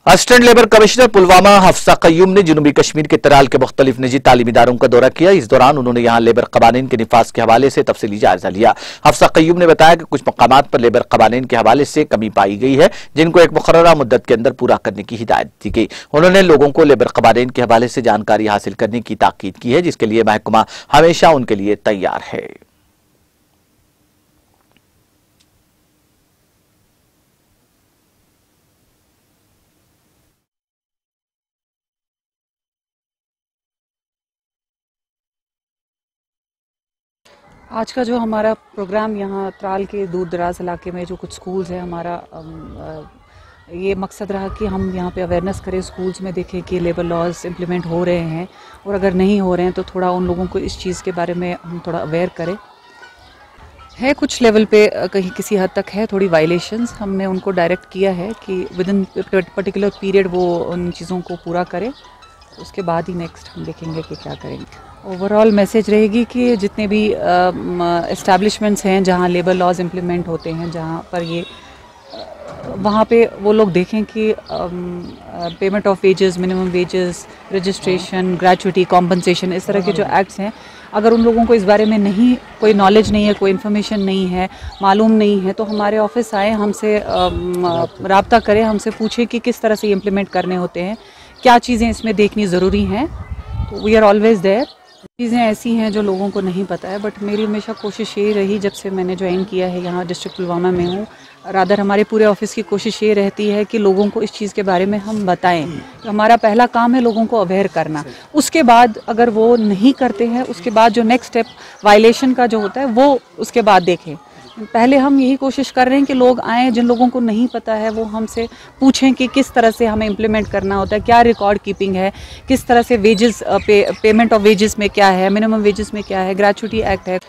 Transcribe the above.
Assistant labour commissioner Pulwama Hafsa Qayyum ने जनूबी कश्मीर के तराल के मुख्तलिफ निजी तालीमी इदारों का दौरा किया। इस दौरान उन्होंने यहां लेबर कवानीन के निफाज के हवाले से तफसीली जायजा लिया। हफ्सा कय्यूम ने बताया कि कुछ मकामात पर लेबर कवानीन के हवाले से कमी पाई गई है, जिनको एक मुकर्ररा मुद्दत के अंदर पूरा करने की हिदायत दी गई। उन्होंने लोगों को लेबर कवानीन के हवाले से जानकारी हासिल करने की ताकीद की है, जिसके लिए महकमा हमेशा उनके लिए तैयार है। आज का जो हमारा प्रोग्राम यहाँ त्राल के दूर दराज इलाके में जो कुछ स्कूल्स है, हमारा ये मकसद रहा कि हम यहाँ पे अवेयरनेस करें, स्कूल्स में देखें कि लेबर लॉज इम्प्लीमेंट हो रहे हैं और अगर नहीं हो रहे हैं तो थोड़ा उन लोगों को इस चीज़ के बारे में हम थोड़ा अवेयर करें। है कुछ लेवल पे कहीं किसी हद तक है थोड़ी वायलेशंस, हमने उनको डायरेक्ट किया है कि विद इन पर्टिकुलर पीरियड वो उन चीज़ों को पूरा करें, उसके बाद ही नेक्स्ट हम देखेंगे कि क्या करेंगे। ओवरऑल मैसेज रहेगी कि जितने भी एस्टैब्लिशमेंट्स हैं जहाँ लेबर लॉज इम्प्लीमेंट होते हैं, जहाँ पर ये वहाँ पे वो लोग देखें कि payment of wages, minimum wages, registration, gratuity, compensation, इस तरह के जो एक्ट्स हैं, अगर उन लोगों को इस बारे में नहीं कोई नॉलेज नहीं है, कोई इन्फॉर्मेशन नहीं है, मालूम नहीं है, तो हमारे ऑफिस आए, हमसे रब्ता करें, हमसे पूछें कि किस तरह से इम्प्लीमेंट करने होते हैं, क्या चीज़ें इसमें देखनी ज़रूरी हैं। तो वी आर ऑलवेज देयर। चीज़ें ऐसी हैं जो लोगों को नहीं पता है, बट मेरी हमेशा कोशिश ये रही जब से मैंने ज्वाइन किया है यहाँ डिस्ट्रिक्ट पुलवामा में हूँ, रादर हमारे पूरे ऑफिस की कोशिश ये रहती है कि लोगों को इस चीज़ के बारे में हम बताएं। तो हमारा पहला काम है लोगों को अवेयर करना, उसके बाद अगर वो नहीं करते हैं, उसके बाद जो नेक्स्ट स्टेप वायलेशन का जो होता है वो उसके बाद देखें। पहले हम यही कोशिश कर रहे हैं कि लोग आएँ, जिन लोगों को नहीं पता है वो हमसे पूछें कि किस तरह से हमें इम्प्लीमेंट करना होता है, क्या रिकॉर्ड कीपिंग है, किस तरह से वेजेस पेमेंट ऑफ वेजेस में क्या है, मिनिमम वेजेस में क्या है, ग्रेचुइटी एक्ट है।